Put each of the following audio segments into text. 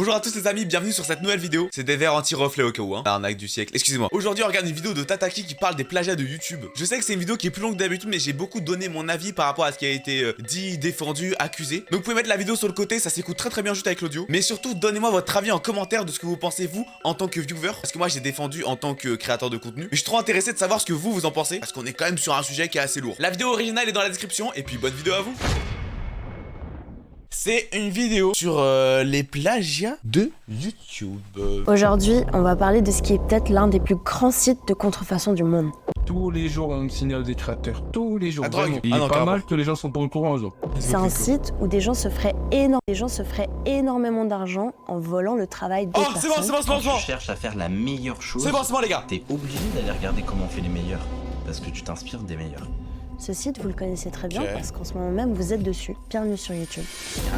Bonjour à tous les amis, bienvenue sur cette nouvelle vidéo. C'est des verres anti-reflets au cas où, hein. L'arnaque du siècle, excusez-moi. Aujourd'hui on regarde une vidéo de Tataki qui parle des plagiats de YouTube. Je sais que c'est une vidéo qui est plus longue que d'habitude, mais j'ai beaucoup donné mon avis par rapport à ce qui a été dit, défendu, accusé. Donc vous pouvez mettre la vidéo sur le côté, ça s'écoute très bien juste avec l'audio. Mais surtout donnez-moi votre avis en commentaire de ce que vous pensez vous en tant que viewer. Parce que moi j'ai défendu en tant que créateur de contenu. Mais je suis trop intéressé de savoir ce que vous en pensez. Parce qu'on est quand même sur un sujet qui est assez lourd. La vidéo originale est dans la description et puis bonne vidéo à vous. C'est une vidéo sur les plagiats de YouTube. Aujourd'hui, on va parler de ce qui est peut-être l'un des plus grands sites de contrefaçon du monde. Tous les jours, on me signale des créateurs. Tous les jours. La drogue. Il Ah est non, pas carrément. mal que les gens sont pas au courant, genre. C'est un site où des gens se feraient énormément d'argent en volant le travail des Oh, personnes. c'est bon. Quand tu cherches à faire la meilleure chose, C'est bon les gars. t'es obligé d'aller regarder comment on fait les meilleurs. Parce que tu t'inspires des meilleurs. Ce site, vous le connaissez très bien Ok. parce qu'en ce moment même, vous êtes dessus. Bienvenue sur YouTube.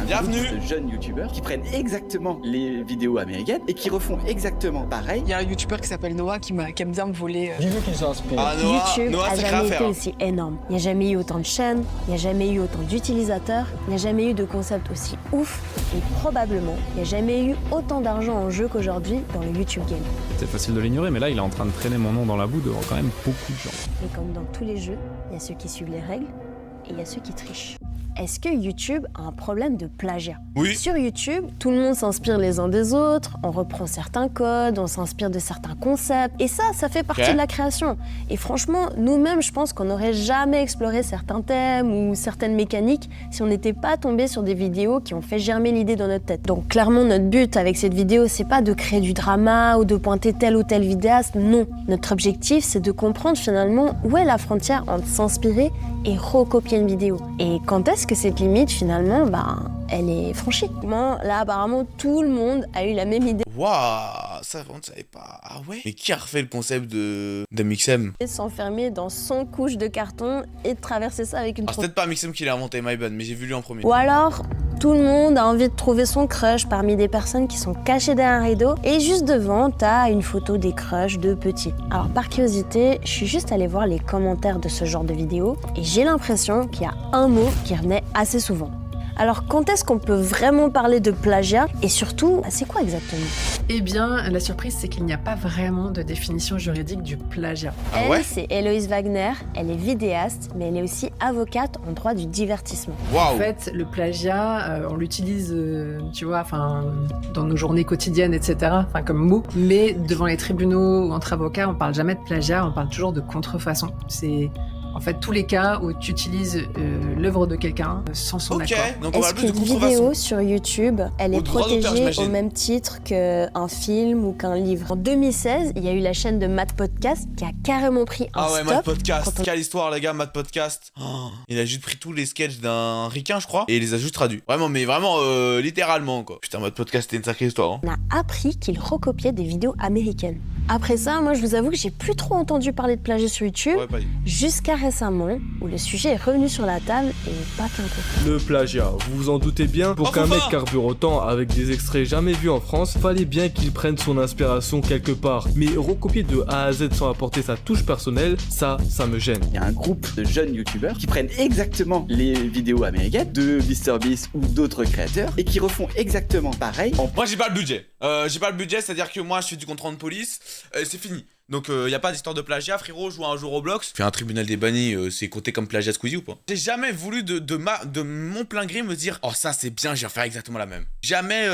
Bienvenue. De jeunes youtubeurs qui prennent exactement les vidéos américaines et qui refont exactement pareil. Il y a un youtubeur qui s'appelle Noah qui aime bien me voler. Ah YouTube Noah a c'est jamais créé à été faire. aussi énorme. Il n'y a jamais eu autant de chaînes, il n'y a jamais eu autant d'utilisateurs, il n'y a jamais eu de concept aussi ouf et probablement, il n'y a jamais eu autant d'argent en jeu qu'aujourd'hui dans le YouTube game. C'est facile de l'ignorer, mais là, il est en train de traîner mon nom dans la boue devant quand même beaucoup de gens. Mais comme dans tous les jeux, il y a ceux qui suivent les règles et il y a ceux qui trichent. Est-ce que YouTube a un problème de plagiat? Oui. Sur YouTube, tout le monde s'inspire les uns des autres, on reprend certains codes, on s'inspire de certains concepts, et ça fait partie Ok. de la création. Et franchement, nous-mêmes, je pense qu'on n'aurait jamais exploré certains thèmes ou certaines mécaniques si on n'était pas tombé sur des vidéos qui ont fait germer l'idée dans notre tête. Donc clairement, notre but avec cette vidéo, c'est pas de créer du drama ou de pointer tel ou tel vidéaste, non. Notre objectif, c'est de comprendre finalement où est la frontière entre s'inspirer et recopier une vidéo. Et quand est-ce que cette limite, finalement, elle est franchie? Là, apparemment, tout le monde a eu la même idée Waouh, ça on ne savait pas. Ah ouais. Mais qui a refait le concept de Mixem? de s'enfermer dans 100 couches de carton et de traverser ça avec une Ah, c'est peut-être pas Mixem qui l'a inventé, my bad, mais j'ai vu lui en premier. Ou alors, tout le monde a envie de trouver son crush parmi des personnes qui sont cachées derrière un rideau et juste devant, t'as une photo des crushs de petits. Alors par curiosité, je suis juste allée voir les commentaires de ce genre de vidéo et j'ai l'impression qu'il y a un mot qui revenait assez souvent. Alors quand est-ce qu'on peut vraiment parler de plagiat et surtout, c'est quoi exactement? Eh bien, la surprise, c'est qu'il n'y a pas vraiment de définition juridique du plagiat. Ah Elle, ouais. c'est Héloïse Wagner, elle est vidéaste, mais elle est aussi avocate en droit du divertissement. En Waouh. fait, le plagiat, on l'utilise, tu vois, dans nos journées quotidiennes, etc., comme mot. Mais devant les tribunaux ou entre avocats, on parle jamais de plagiat, on parle toujours de contrefaçon. C'est en fait tous les cas où tu utilises l'œuvre de quelqu'un sans son Ok, accord. donc on va Est-ce plus de qu'une contrefaçon. vidéo sur YouTube, elle Au est droit d'auteur, protégée j'imagine. au même titre qu'un film ou qu'un livre? En 2016, il y a eu la chaîne de Matt Podcast qui a carrément pris un Ah ouais, stop. Mad Podcast. quand on- Quelle histoire, les gars, Mad Podcast. Oh, il a juste pris tous les sketchs d'un ricain, je crois, et il les a juste traduits. Vraiment, mais vraiment, littéralement, quoi. Putain, Mad Podcast, c'était une sacrée histoire, hein. On a appris qu'il recopiait des vidéos américaines. Après ça, moi je vous avoue que j'ai plus trop entendu parler de plagiat sur YouTube, Ouais, pas dit. jusqu'à récemment, où le sujet est revenu sur la table et pas qu'un peu. Le plagiat, vous vous en doutez bien, pour Oh, qu'un faut mec pas. carbure autant avec des extraits jamais vus en France, fallait bien qu'il prenne son inspiration quelque part. Mais recopier de A à Z sans apporter sa touche personnelle, ça me gêne. Il y a un groupe de jeunes youtubeurs qui prennent exactement les vidéos américaines de MrBeast ou d'autres créateurs et qui refont exactement pareil en Moi, j'ai pas le budget. C'est-à-dire que moi, je fais du contrôle de police, c'est fini. Donc, y a pas d'histoire de plagiat, frérot. Je joue à un jeu Roblox. Fais un tribunal des bannis, c'est compté comme plagiat Squeezie ou pas? J'ai jamais voulu de mon plein gré me dire, oh, ça c'est bien, je vais faire exactement la même. Jamais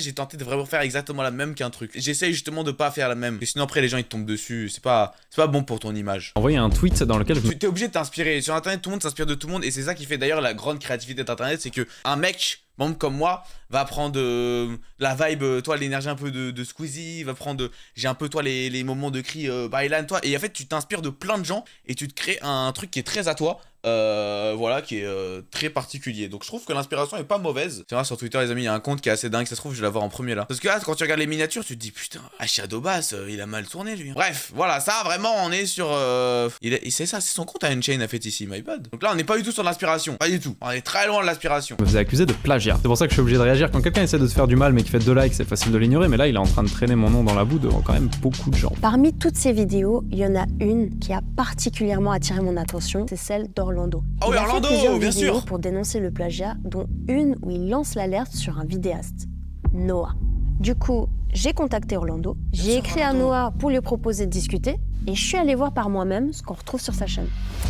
j'ai tenté de vraiment faire exactement la même qu'un truc. J'essaye justement de pas faire la même. Et sinon, après, les gens ils te tombent dessus. C'est pas bon pour ton image. Envoyé un tweet dans lequel je me Tu t'es obligé de t'inspirer. Sur internet, tout le monde s'inspire de tout le monde. Et c'est ça qui fait d'ailleurs la grande créativité d'internet. C'est que un mec, même comme moi, va prendre la vibe, toi, l'énergie un peu de Squeezie, va prendre, j'ai un peu, toi, les moments de cri Bailan, toi. Et en fait, tu t'inspires de plein de gens et tu te crées un truc qui est très à toi. Voilà, qui est très particulier. Donc je trouve que l'inspiration est pas mauvaise. C'est vrai, sur Twitter, les amis, il y a un compte qui est assez dingue. Ça se trouve, je vais l'avoir en premier là. Parce que là, quand tu regardes les miniatures, tu te dis putain, Shadow Bass, il a mal tourné lui. Bref, voilà, ça vraiment, on est sur. C'est ça, c'est son compte à Unchained a fait ici, my bad. Donc là, on n'est pas du tout sur l'inspiration. Pas du tout. On est très loin de l'inspiration. faisais accuser de plagiat. C'est pour ça que je suis obligé de réagir. Quand quelqu'un essaie de se faire du mal mais qui fait 2 likes, c'est facile de l'ignorer, mais là, il est en train de traîner mon nom dans la boue devant quand même beaucoup de gens. Parmi toutes ces vidéos, il y en a une qui a particulièrement attiré mon attention, c'est celle d'Orlando. Ah oui, Il a fait Orlando, plusieurs bien vidéos sûr. pour dénoncer le plagiat, dont une où il lance l'alerte sur un vidéaste, Noah. Du coup, j'ai contacté Orlando, j'ai écrit à Noah pour lui proposer de discuter et je suis allée voir par moi-même ce qu'on retrouve sur sa chaîne.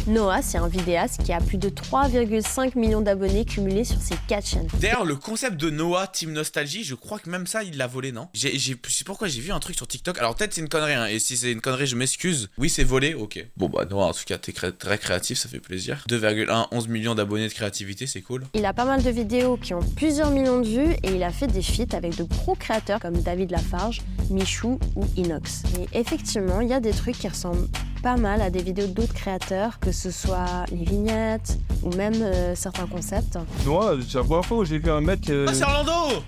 Noah, c'est un vidéaste qui a plus de 3,5 millions d'abonnés cumulés sur ses 4 chaînes. D'ailleurs, le concept de Noah Team Nostalgie, je crois que même ça, il l'a volé, non? Je sais pourquoi j'ai vu un truc sur TikTok. Alors peut-être c'est une connerie, hein, et si c'est une connerie, je m'excuse. Oui, c'est volé, ok. Bon bah Noah, en tout cas, t'es très créatif, ça fait plaisir. 11 millions d'abonnés de créativité, c'est cool. Il a pas mal de vidéos qui ont plusieurs millions de vues et il a fait des feats avec de gros créateurs comme David Lafarge, Michou ou Inox. Et effectivement, il y a des trucs qui ressemblent pas mal à des vidéos d'autres créateurs, que ce soit les vignettes ou même certains concepts. Moi, c'est la première fois où j'ai vu un mec Ah, c'est Orlando!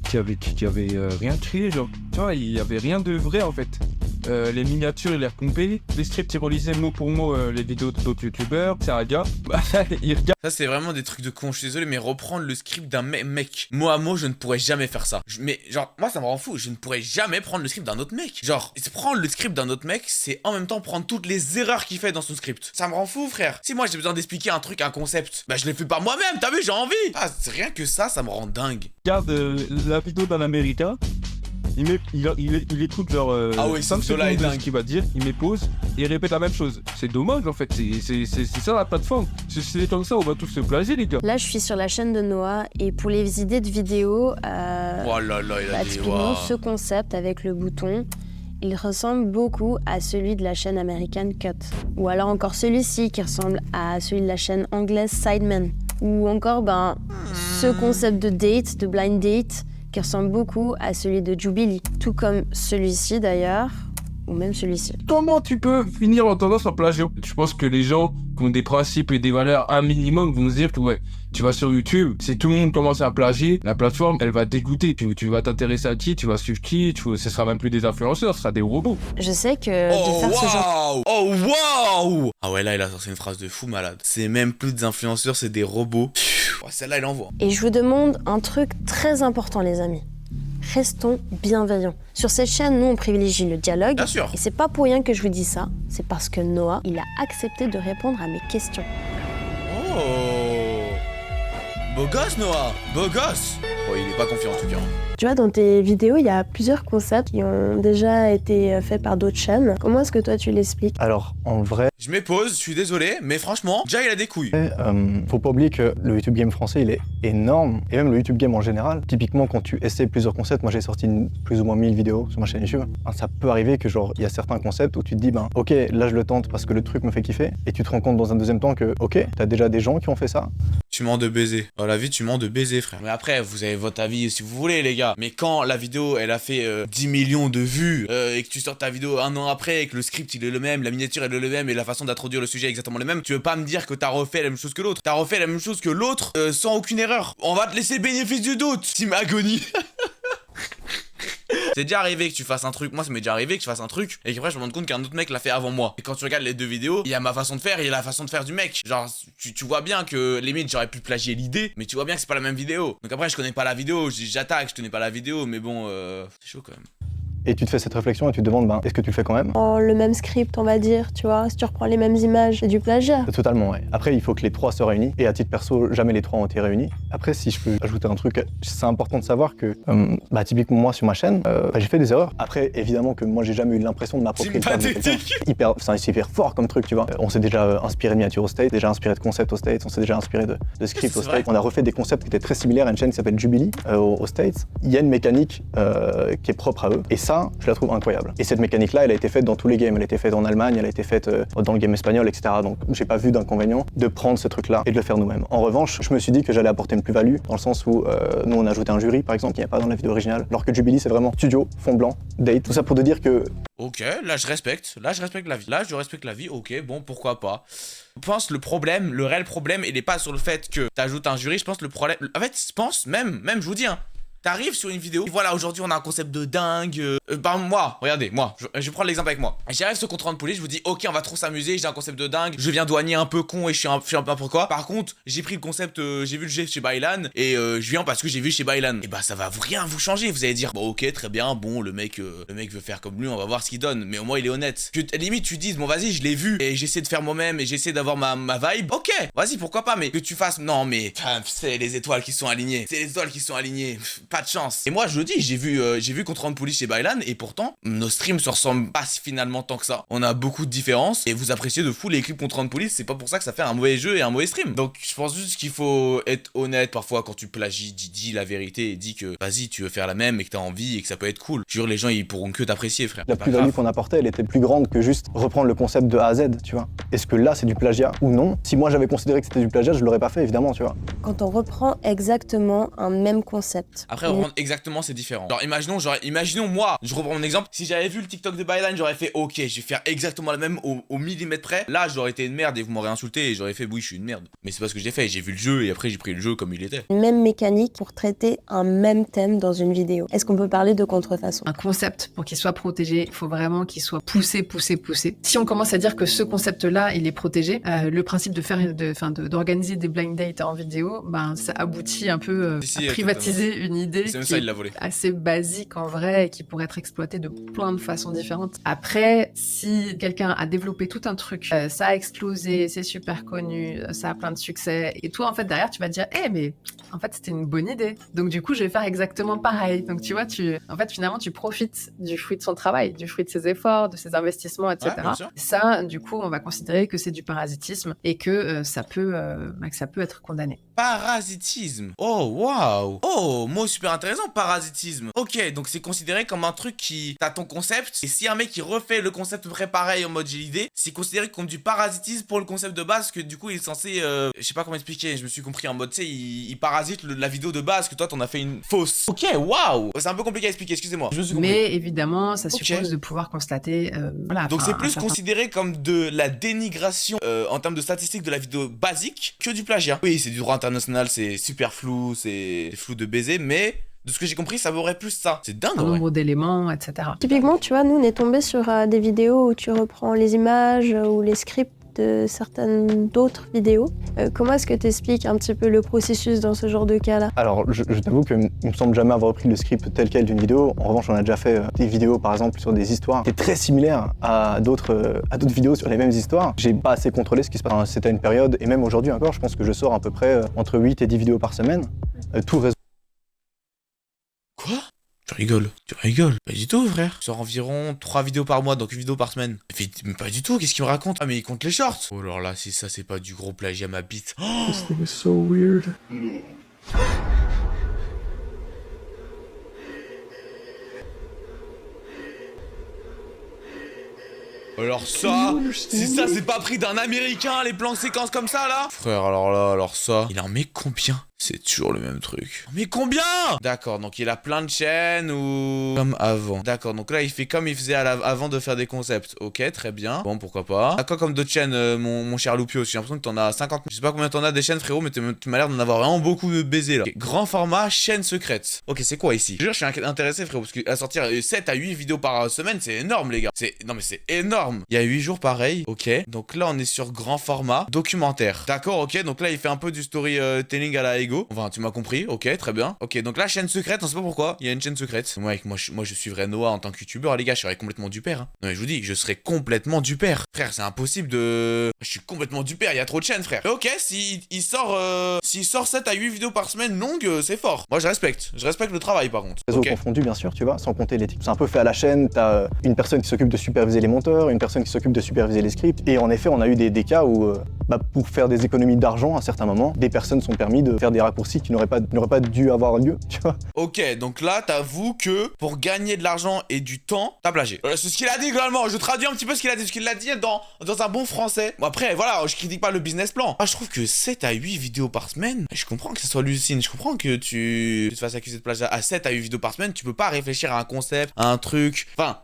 qui avait rien créé, genre, tu vois, il y avait rien de vrai en fait. Les miniatures, il les repompé. Les scripts, il relisait mot pour mot les vidéos d'autres youtubeurs. C'est un gars, il regarde. Ça, c'est vraiment des trucs de con, je suis désolé, mais reprendre le script d'un mec, mot à mot, je ne pourrais jamais faire ça. Mais genre, moi, ça me rend fou, je ne pourrais jamais prendre le script d'un autre mec. Genre, prendre le script d'un autre mec, c'est en même temps prendre toutes les erreurs qu'il fait dans son script. Ça me rend fou, frère. Si moi, j'ai besoin d'expliquer un truc, un concept, bah, je le fais pas moi-même, t'as vu, j'ai envie. Ah, c'est rien que ça me rend dingue. Regarde la vidéo d'un Américain. Il écoute genre ah oui, 5 secondes de ce qu'il va dire, il met pause et il répète la même chose. C'est dommage en fait, c'est ça la plateforme. C'est comme ça, on va tous se plagier les gars. Là, je suis sur la chaîne de Noah et pour les idées de vidéos, Oh là là, il a dit typiquement, wow. ce concept avec le bouton, il ressemble beaucoup à celui de la chaîne American Cut. Ou alors encore celui-ci qui ressemble à celui de la chaîne anglaise Sidemen. Ou encore ce concept de date, de blind date, qui ressemble beaucoup à celui de Jubilee. Tout comme celui-ci d'ailleurs, ou même celui-ci. Comment tu peux finir en tendance en plagiat? Je pense que les gens qui ont des principes et des valeurs un minimum vont se dire que ouais, tu vas sur YouTube, si tout le monde commence à plagier, la plateforme, elle va te dégoûter. Tu vas t'intéresser à qui, tu vas suivre qui, ce sera même plus des influenceurs, ce sera des robots. Je sais que de faire ce genre... Oh waouh! Ah ouais, là, il a sorti une phrase de fou malade. C'est même plus des influenceurs, c'est des robots. Ouais, celle-là, il envoie. Et je vous demande un truc très important, les amis. Restons bienveillants. Sur cette chaîne, nous, on privilégie le dialogue. Bien sûr. Et c'est pas pour rien que je vous dis ça. C'est parce que Noah, il a accepté de répondre à mes questions. Oh! Beau gosse, Noah! Beau gosse! Oh, il est pas confiant en tout cas. Tu vois, dans tes vidéos, il y a plusieurs concepts qui ont déjà été faits par d'autres chaînes. Comment est-ce que toi, tu l'expliques? Alors, en vrai, Je m'épose, je suis désolé, mais franchement, déjà il a des couilles. faut pas oublier que le YouTube Game français, il est énorme. Et même le YouTube Game en général. Typiquement, quand tu essaies plusieurs concepts, moi j'ai sorti plus ou moins 1000 vidéos sur ma chaîne YouTube. Ça peut arriver que genre, il y a certains concepts où tu te dis, ok, là je le tente parce que le truc me fait kiffer. Et tu te rends compte dans un deuxième temps que, ok, t'as déjà des gens qui ont fait ça. Tu mens de baiser. Dans la vie, tu mens de baiser, frère. Mais après, vous avez votre avis si vous voulez, les gars. Mais quand la vidéo, elle a fait 10 millions de vues, et que tu sors ta vidéo un an après, et que le script, il est le même, la miniature, elle est le même, et la façon d'introduire le sujet est exactement le même, tu veux pas me dire que t'as refait la même chose que l'autre. T'as refait la même chose que l'autre, sans aucune erreur. On va te laisser le bénéfice du doute, Team Agonie. C'est déjà arrivé que tu fasses un truc, moi ça m'est déjà arrivé que je fasse un truc et qu'après je me rende compte qu'un autre mec l'a fait avant moi. Et quand tu regardes les deux vidéos, il y a ma façon de faire et il y a la façon de faire du mec. Genre tu vois bien que limite j'aurais pu plagier l'idée, mais tu vois bien que c'est pas la même vidéo. Donc après je connais pas la vidéo, j'attaque, je connais pas la vidéo, mais bon c'est chaud quand même. Et tu te fais cette réflexion et tu te demandes, est-ce que tu le fais quand même? Oh, le même script, on va dire, tu vois, si tu reprends les mêmes images, c'est du plagiat. Totalement, ouais. Après, il faut que les trois soient réunis. Et à titre perso, jamais les trois ont été réunis. Après, si je peux ajouter un truc, c'est important de savoir que, typiquement moi sur ma chaîne, j'ai fait des erreurs. Après, évidemment que moi j'ai jamais eu l'impression de m'approprier le terme de quelqu'un. C'est hyper fort comme truc, tu vois. On s'est déjà inspiré de miniatures au States, déjà inspiré de concepts au States, on s'est déjà inspiré de scripts au States. On a refait des concepts qui étaient très similaires à une chaîne qui s'appelle Jubilee aux States. Il y a une mécanique qui est propre à eux. Et ça, je la trouve incroyable. Et cette mécanique-là, elle a été faite dans tous les games. Elle a été faite en Allemagne, elle a été faite dans le game espagnol, etc. Donc j'ai pas vu d'inconvénient de prendre ce truc-là et de le faire nous-mêmes. En revanche, je me suis dit que j'allais apporter une plus-value, dans le sens où nous on a ajouté un jury, par exemple, qui n'y a pas dans la vidéo originale, alors que Jubilee c'est vraiment studio, fond blanc, date. Tout ça pour te dire que... Ok, là je respecte la vie. Là je respecte la vie, ok, bon pourquoi pas. Je pense le réel problème, il est pas sur le fait que t'ajoutes un jury, je pense le problème... En fait, je pense même, je vous dis, t'arrives sur une vidéo, et voilà, aujourd'hui on a un concept de dingue. Regardez, je vais prendre l'exemple avec moi. J'arrive sur Contre Police, je vous dis, ok, on va trop s'amuser, j'ai un concept de dingue, je viens douanier un peu con et je suis un peu n'importe quoi. Par contre, j'ai pris le concept, j'ai vu le jeu chez Bailan, et je viens parce que j'ai vu chez Bailan. Et bah, ça va rien vous changer, vous allez dire, bon, ok, très bien, bon, le mec veut faire comme lui, on va voir ce qu'il donne, mais au moins il est honnête. Que limite, tu dises, bon, vas-y, je l'ai vu, et j'essaie de faire moi-même, et j'essaie d'avoir ma vibe, ok, vas-y, pourquoi pas, mais que tu fasses, non, mais, c'est les étoiles qui sont alignées, pas de chance. Et moi, je le dis, j'ai vu Control Police chez Bylan, et pourtant, nos streams se ressemblent pas finalement tant que ça. On a beaucoup de différences, et vous appréciez de fou les clips Control Police, c'est pas pour ça que ça fait un mauvais jeu et un mauvais stream. Donc, je pense juste qu'il faut être honnête parfois quand tu plagies, dis la vérité et dis que vas-y, tu veux faire la même et que t'as envie et que ça peut être cool. Je jure, les gens, ils pourront que t'apprécier, frère. La plus-value qu'on apportait, elle était plus grande que juste reprendre le concept de A à Z, tu vois. Est-ce que là, c'est du plagiat ou non? Si moi, j'avais considéré que c'était du plagiat, je l'aurais pas fait, évidemment, tu vois. Quand on reprend exactement un même concept. Après, reprendre exactement, c'est différent. Genre, imaginons moi, je reprends mon exemple, si j'avais vu le TikTok de Bylan, j'aurais fait ok, je vais faire exactement la même au millimètre près. Là, j'aurais été une merde et vous m'aurez insulté et j'aurais fait oui, je suis une merde. Mais c'est pas ce que j'ai fait, j'ai vu le jeu et après j'ai pris le jeu comme il était. Même mécanique pour traiter un même thème dans une vidéo. Est-ce qu'on peut parler de contrefaçon? Un concept, pour qu'il soit protégé, il faut vraiment qu'il soit poussé. Si on commence à dire que ce concept-là, il est protégé, le principe d'organiser des blind dates en vidéo, ben, ça aboutit un peu à privatiser une idée qui est assez basique en vrai et qui pourrait être exploitée de plein de façons différentes. Après, si quelqu'un a développé tout un truc, ça a explosé, c'est super connu, ça a plein de succès, et toi, en fait, derrière, tu vas te dire, mais en fait, c'était une bonne idée. Donc, du coup, je vais faire exactement pareil. Donc, tu vois, en fait, finalement, tu profites du fruit de son travail, du fruit de ses efforts, de ses investissements, etc. Ouais, ça, du coup, on va considérer que c'est du parasitisme et que ça peut être condamné. Parasitisme. Oh, waouh. Oh, mot super intéressant, parasitisme. Ok, donc c'est considéré comme un truc qui... T'as ton concept, et si un mec qui refait le concept très pareil en mode j'ai l'idée, c'est considéré comme du parasitisme pour le concept de base, que du coup il est censé... je sais pas comment expliquer, je me suis compris en mode, tu sais, il parasite la vidéo de base, que toi t'en as fait une fausse. Ok, waouh. C'est un peu compliqué à expliquer, excusez-moi. Je me suis compris. Mais évidemment, ça suppose de pouvoir constater... voilà, donc c'est plus considéré comme de la dénigration en termes de statistiques de la vidéo basique que du plagiat. Oui, c'est du droit international, c'est super flou, c'est flou de baiser, mais de ce que j'ai compris, ça vaudrait plus ça. C'est dingue, un nombre d'éléments, etc. Typiquement, tu vois, nous, on est tombé sur des vidéos où tu reprends les images ou les scripts de certaines d'autres vidéos. Comment est-ce que tu expliques un petit peu le processus dans ce genre de cas-là? Alors, je t'avoue qu'il me semble jamais avoir repris le script tel quel d'une vidéo. En revanche, on a déjà fait des vidéos, par exemple, sur des histoires qui étaient très similaires à d'autres vidéos sur les mêmes histoires. J'ai pas assez contrôlé ce qui se passe. C'était une période, et même aujourd'hui encore, je pense que je sors à peu près entre 8 et 10 vidéos par semaine. Tout réseau. Quoi? Tu rigoles. Pas du tout, frère. Je sors environ 3 vidéos par mois, donc une vidéo par semaine. Mais pas du tout, qu'est-ce qu'il me raconte? Ah, mais il compte les shorts. Oh, alors là, si ça, c'est pas du gros plagiat, ma bite. Oh, This thing is so weird. alors ça, si ça c'est pas pris d'un américain, les plans séquences comme ça là. Frère, alors ça, il en met combien? C'est toujours le même truc. Mais combien? D'accord, donc il a plein de chaînes ou... Comme avant. D'accord, donc là il fait comme il faisait avant de faire des concepts. Ok, très bien. Bon, pourquoi pas. T'as quoi comme d'autres chaînes, mon cher Loupio? J'ai l'impression que t'en as 50 000. Je sais pas combien t'en as des chaînes, frérot, mais tu m'as l'air d'en avoir vraiment beaucoup de baisers là. Okay. Grand format, chaîne secrète. Ok, c'est quoi ici? Je jure, je suis intéressé, frérot, parce que à sortir 7 à 8 vidéos par semaine, c'est énorme, les gars. Non, mais c'est énorme. Il y a 8 jours pareil. Ok, donc là on est sur grand format, documentaire. D'accord, ok, donc là il fait un peu du storytelling à la Ego. Enfin, tu m'as compris, ok, très bien. Ok, donc là, chaîne secrète, on sait pas pourquoi, il y a une chaîne secrète. Moi, je suivrais Noah en tant que youtubeur, les gars, je serais complètement du père. Hein. Non, mais je vous dis, je serais complètement du père. Frère, c'est impossible de... Je suis complètement du père, il y a trop de chaînes, frère. Mais ok, s'il sort 7 à 8 vidéos par semaine longues, c'est fort. Moi, je respecte le travail, par contre. Réseau confondu, bien sûr, tu vois, sans compter les titres. C'est un peu fait à la chaîne, t'as une personne qui s'occupe de superviser les monteurs, une personne qui s'occupe de superviser les scripts. Et en effet, on a eu des cas où, pour faire des économies d'argent, à certains moments, des personnes sont permis de faire des raccourcis qui n'auraient pas dû avoir lieu, tu vois. Ok, donc là, t'avoues que pour gagner de l'argent et du temps, t'as plagié. C'est ce qu'il a dit globalement. Je traduis un petit peu ce qu'il a dit. Ce qu'il a dit dans un bon français. Bon, après, voilà, je critique pas le business plan. Moi, je trouve que 7 à 8 vidéos par semaine, je comprends que ça soit l'usine. Je comprends que tu te fasses accuser de plagiat à 7 à 8 vidéos par semaine. Tu peux pas réfléchir à un concept, à un truc. Ah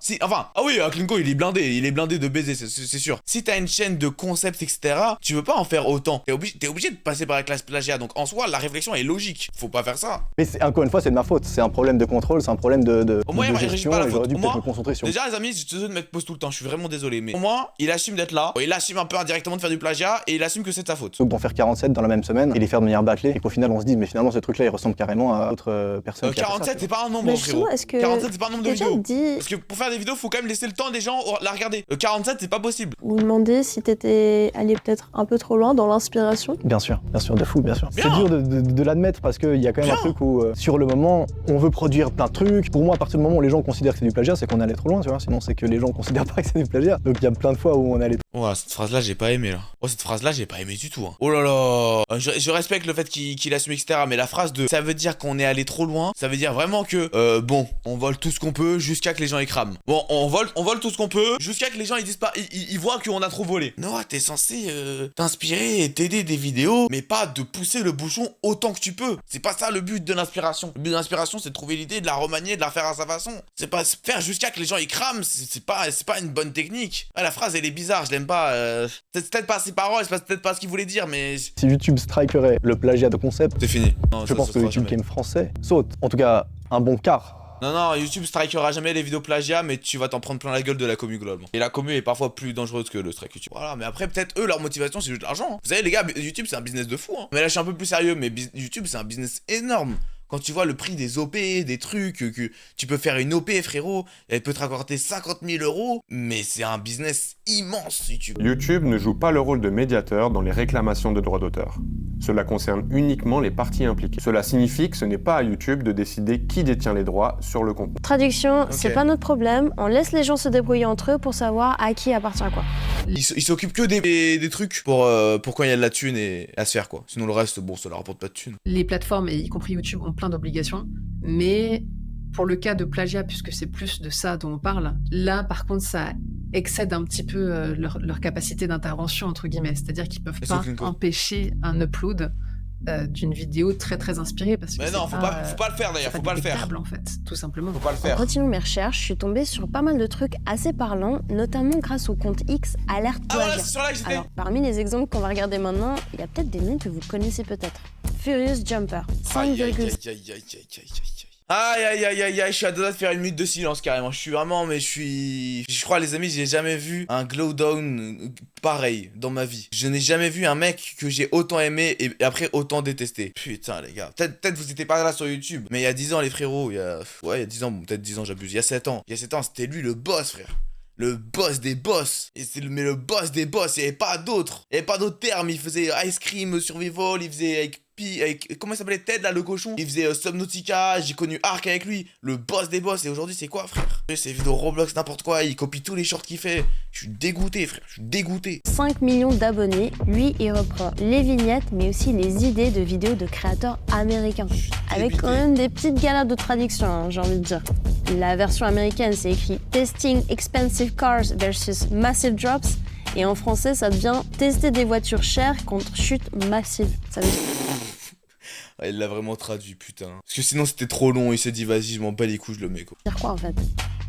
oui, Klinko, il est blindé de baiser, c'est sûr. Si t'as une chaîne de concepts, etc., tu veux pas en faire autant. T'es obligé de passer par la classe plagiat. Donc en soi, la réflexion est logique. Faut pas faire ça. Mais encore une fois, c'est de ma faute. C'est un problème de contrôle, c'est un problème de gestion. Pas la et j'aurais dû peut-être me concentrer sur... Déjà, les amis, je te donne de mettre pause tout le temps. Je suis vraiment désolé. Mais au moins, il assume d'être là. Il assume un peu indirectement de faire du plagiat. Et il assume que c'est de sa faute. Donc d'en faire 47 dans la même semaine et les faire de manière bâclée. Et qu'au final, on se dit, mais finalement, ce truc-là, il ressemble carrément à d'autres personnes. 47, c'est pas un nombre, frérot. 47, c'est pas un nombre de vidéos. Parce que pour faire des vidéos, faut quand même laisser le temps des gens la regarder. 47, c'est pas possible. Vous demandez si t'étais allé peut-être un un peu trop loin dans l'inspiration? Bien sûr, de fou, bien sûr. Bien. C'est dur de l'admettre parce qu'il y a quand même un truc où, sur le moment, on veut produire plein de trucs. Pour moi, à partir du moment où les gens considèrent que c'est du plagiat, c'est qu'on est allé trop loin, tu vois. Sinon, c'est que les gens considèrent pas que c'est du plagiat. Donc, il y a plein de fois où on est allé. Oh, cette phrase-là, j'ai pas aimé là. Oh, cette phrase-là, j'ai pas aimé du tout. Hein. Oh là là. Je respecte le fait qu'il assume, etc. Mais la phrase de ça veut dire qu'on est allé trop loin, ça veut dire vraiment que, bon, on vole tout ce qu'on peut jusqu'à que les gens y crament. Bon, on vole tout ce qu'on peut jusqu'à que les gens ils disent pas, ils voient qu'on a trop volé. Noah, t'es censé t'inspirer et t'aider des vidéos, mais pas de pousser le bouchon autant que tu peux. C'est pas ça le but de l'inspiration. Le but de l'inspiration, c'est de trouver l'idée, de la remanier, de la faire à sa façon. C'est pas faire jusqu'à que les gens y crament, c'est pas une bonne technique. Ah, la phrase, elle est bizarre, je l'aime pas. C'est peut-être pas ses paroles, c'est peut-être pas ce qu'il voulait dire, mais... Si YouTube strikerait le plagiat de concept, c'est fini. Non, je pense que YouTube Game français saute. En tout cas, un bon quart. Non, YouTube strikera jamais les vidéos plagiat, mais tu vas t'en prendre plein la gueule de la commu globalement. Et la commu est parfois plus dangereuse que le strike YouTube. Voilà, mais après, peut-être eux, leur motivation, c'est juste l'argent. Hein. Vous savez, les gars, YouTube, c'est un business de fou. Hein. Mais là, je suis un peu plus sérieux, mais YouTube, c'est un business énorme. Quand tu vois le prix des OP, des trucs, que tu peux faire une OP, frérot, elle peut te rapporter 50 000 €, mais c'est un business immense, YouTube. YouTube ne joue pas le rôle de médiateur dans les réclamations de droits d'auteur. Cela concerne uniquement les parties impliquées. Cela signifie que ce n'est pas à YouTube de décider qui détient les droits sur le contenu. Traduction, c'est pas notre problème, on laisse les gens se débrouiller entre eux pour savoir à qui appartient quoi. Ils s'occupent que des trucs pour quand il y a de la thune et à se faire quoi. Sinon le reste, bon, ça leur rapporte pas de thune. Les plateformes, et y compris YouTube, ont plein d'obligations, mais pour le cas de plagiat, puisque c'est plus de ça dont on parle, là par contre ça excède un petit peu leur capacité d'intervention entre guillemets, c'est-à-dire qu'ils peuvent pas empêcher un upload d'une vidéo très très inspirée parce que mais non, faut pas le faire d'ailleurs, faut pas le faire en fait, tout simplement. Faut pas le faire. En continuant mes recherches, je suis tombée sur pas mal de trucs assez parlants, notamment grâce au compte X Alerte Plagiat. Ah voilà, c'est sur là que j'étais. Alors, parmi les exemples qu'on va regarder maintenant, il y a peut-être des noms que vous connaissez peut-être. Furious Jumper, 5,5. Aïe, je suis à deux doigts de faire une minute de silence carrément. Je crois les amis, j'ai jamais vu un glow down pareil dans ma vie. Je n'ai jamais vu un mec que j'ai autant aimé et après autant détesté. Putain les gars, peut-être vous étiez pas là sur YouTube, mais il y a 10 ans les frérots, il y a 10 ans, bon, peut-être 10 ans j'abuse, il y a 7 ans, c'était lui le boss frère. Le boss des boss. Mais le boss des boss, il n'y avait pas d'autres. Il n'y avait pas d'autres termes. Il faisait Ice Cream Survival, il faisait avec comment il s'appelait Ted là, le cochon. Il faisait Subnautica, j'ai connu Ark avec lui. Le boss des boss. Et aujourd'hui, c'est quoi, frère? C'est vidéo Roblox, n'importe quoi. Il copie tous les shorts qu'il fait. Je suis dégoûté, frère. Je suis dégoûté. 5 millions d'abonnés. Lui, il reprend les vignettes, mais aussi les idées de vidéos de créateurs américains. Avec quand même des petites galères de traduction, hein, j'ai envie de dire. La version américaine, c'est écrit Testing Expensive Cars versus Massive Drops. Et en français, ça devient Tester des voitures chères contre chute massive. Ça veut dire... Ah, il l'a vraiment traduit, putain. Parce que sinon, c'était trop long. Il s'est dit, vas-y, je m'en bats les couilles, je le mets, quoi. Dire quoi, en fait?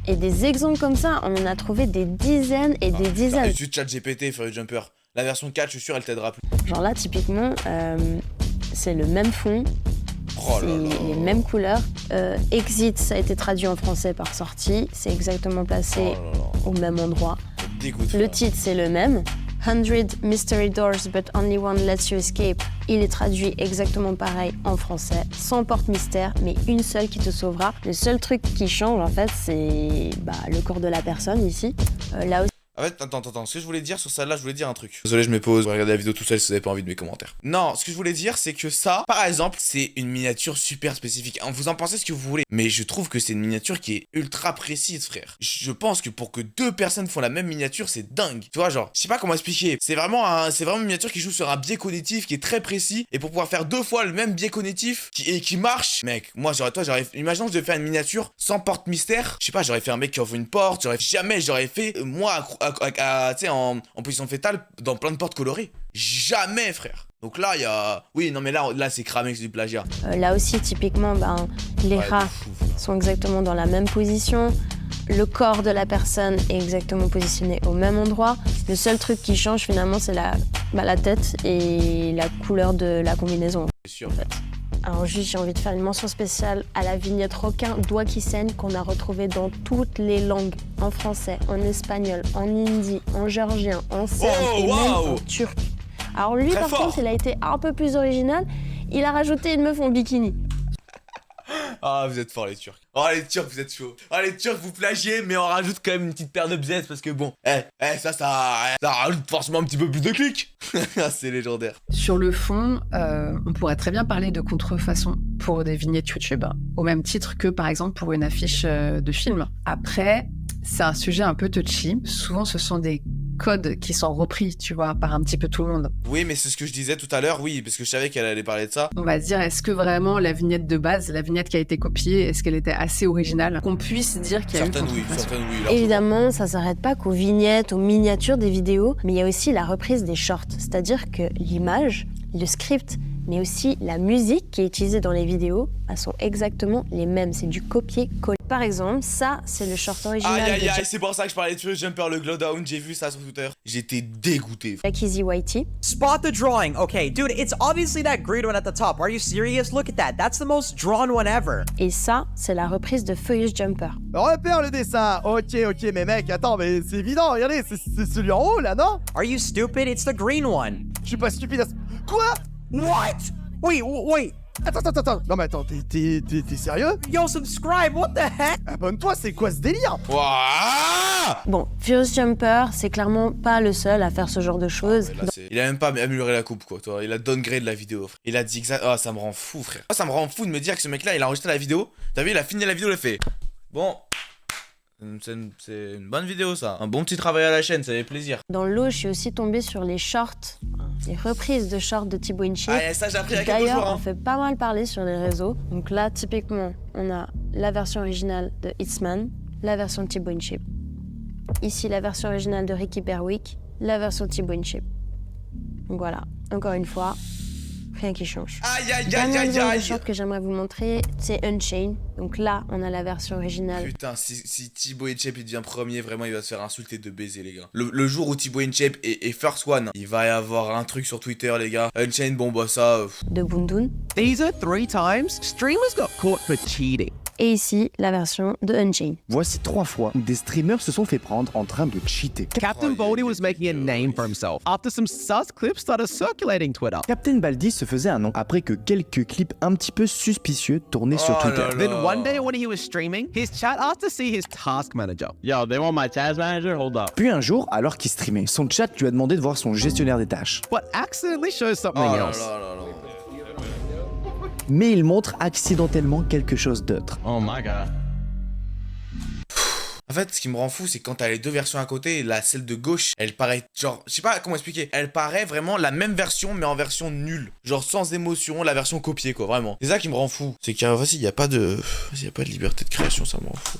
Et des exemples comme ça, on en a trouvé des dizaines et des dizaines. Tu ChatGPT, Furious Jumper. La version 4, je suis sûr, elle t'aidera plus. Genre là, typiquement, c'est le même fond. Oh là là. Les mêmes couleurs. Exit, ça a été traduit en français par sortie. C'est exactement placé au même endroit. Le titre, c'est le même. 100 Mystery Doors, but only one lets you escape. Il est traduit exactement pareil en français. 100 portes mystères, mais une seule qui te sauvera. Le seul truc qui change, en fait, c'est le corps de la personne ici. Là aussi. En fait, attends, ce que je voulais dire sur celle-là, je voulais dire un truc. Désolé, je me pose, vous regardez la vidéo tout seul si vous avez pas envie de mes commentaires. Non, ce que je voulais dire, c'est que ça, par exemple, c'est une miniature super spécifique. Vous en pensez ce que vous voulez, mais je trouve que c'est une miniature qui est ultra précise, frère. Je pense que pour que deux personnes font la même miniature, c'est dingue. Tu vois, genre, je sais pas comment expliquer. C'est vraiment une miniature qui joue sur un biais cognitif qui est très précis, et pour pouvoir faire 2 fois le même biais cognitif qui marche, mec, moi, imaginons que je devais faire une miniature sans porte mystère. Je sais pas, j'aurais fait un mec qui ouvre une porte, j'aurais fait, moi, en position fétale dans plein de portes colorées. Jamais, frère. Donc là, il y a... Oui, non, mais là c'est cramé que c'est du plagiat. Là aussi, typiquement, les rats sont exactement dans la même position. Le corps de la personne est exactement positionné au même endroit. Le seul truc qui change, finalement, c'est la tête et la couleur de la combinaison. C'est sûr. En fait. Alors juste, j'ai envie de faire une mention spéciale à la vignette requin doigt qui saigne qu'on a retrouvée dans toutes les langues. En français, en espagnol, en hindi, en géorgien, en serbe et même en turc. Alors lui, par contre, il a été un peu plus original. Il a rajouté une meuf en bikini. Ah, vous êtes forts, les Turcs. Oh, les Turcs, vous êtes chauds. Oh, les Turcs, vous plagiez, mais on rajoute quand même une petite paire de bzz parce que bon, ça rajoute forcément un petit peu plus de clics. C'est légendaire. Sur le fond, on pourrait très bien parler de contrefaçon pour des vignettes YouTube, hein, au même titre que par exemple pour une affiche de film. Après, c'est un sujet un peu touchy. Souvent, ce sont des codes qui sont repris, tu vois, par un petit peu tout le monde. Oui, mais c'est ce que je disais tout à l'heure, oui, parce que je savais qu'elle allait parler de ça. On va se dire, est-ce que vraiment la vignette de base, la vignette qui a été copiée, est-ce qu'elle était assez originale qu'on puisse dire qu'il y a eu contrefaçon? Certaines oui. Largement. Évidemment, ça s'arrête pas qu'aux vignettes, aux miniatures des vidéos, mais il y a aussi la reprise des shorts, c'est-à-dire que l'image, le script, mais aussi la musique qui est utilisée dans les vidéos, elles sont exactement les mêmes, c'est du copier-coller. Par exemple, ça, c'est le short original Aïe, c'est pour ça que je parlais de Furious Jumper, le Glowdown, j'ai vu ça sur Twitter. J'étais dégoûté. Easy Whitey. Spot the drawing. Okay, dude, it's obviously that green one at the top. Are you serious? Look at that. That's the most drawn one ever. Et ça, c'est la reprise de Furious Jumper. Repère le dessin. Ok, mais mec, attends, mais c'est évident, regardez, c'est celui en haut, là, non? Are you stupid? It's the green one. Je suis pas stupide à ce... Quoi? What? Wait. Attends. Non mais attends, t'es sérieux? Yo, subscribe, what the heck? Abonne-toi, c'est quoi ce délire? Wouah. Bon, Furious Jumper, c'est clairement pas le seul à faire ce genre de choses. Là, il a même pas amélioré la coupe, quoi, toi. Il a downgrade la vidéo, frère. Il a dit exact... Ah, ça me rend fou, frère. Ça me rend fou de me dire que ce mec-là, il a enregistré la vidéo. T'as vu, il a fini la vidéo, il a fait... Bon... C'est une bonne vidéo, ça. Un bon petit travail à la chaîne, ça fait plaisir. Dans le lot, je suis aussi tombée sur les shorts, les reprises de shorts de Thibaut InShape. Ah, ça, j'ai appris il y a quelques jours. D'ailleurs, hein. on fait pas mal parler sur les réseaux. Donc là, typiquement, on a la version originale de Itzman, la version de Thibaut InShape. Ici, la version originale de Ricky Berwick, la version de Thibaut InShape. Donc voilà, encore une fois, rien qui change. Dernière vidéo de short que j'aimerais vous montrer, c'est Unchained. Donc là, on a la version originale. Putain, si Thibaut InShape il devient premier, vraiment il va se faire insulter de baiser, les gars. Le jour où Thibaut InShape est first one, il va y avoir un truc sur Twitter, les gars. Unchained, bon bah ça... De Bundun. These are 3 times streamers got caught for cheating. Et ici, la version de Unchained. Voici 3 fois où des streamers se sont fait prendre en train de cheater. Captain Baldy was making a name for himself after some sus clips started circulating Twitter. Captain Baldi se faisait un nom après que quelques clips un petit peu suspicieux tournaient sur Twitter. Then one day when he was streaming, his chat asked to see his task manager. Yo, they want my task manager? Hold up. Puis un jour, alors qu'il streamait, son chat lui a demandé de voir son gestionnaire des tâches. But accidentally shows something else. Mais il montre accidentellement quelque chose d'autre. Oh my god. En fait, ce qui me rend fou, c'est quand t'as les deux versions à côté, celle de gauche, elle paraît genre, je sais pas comment expliquer, elle paraît vraiment la même version, mais en version nulle. Genre sans émotion, la version copiée, quoi, vraiment. C'est ça qui me rend fou. C'est qu'il y a pas de liberté de création, ça me rend fou.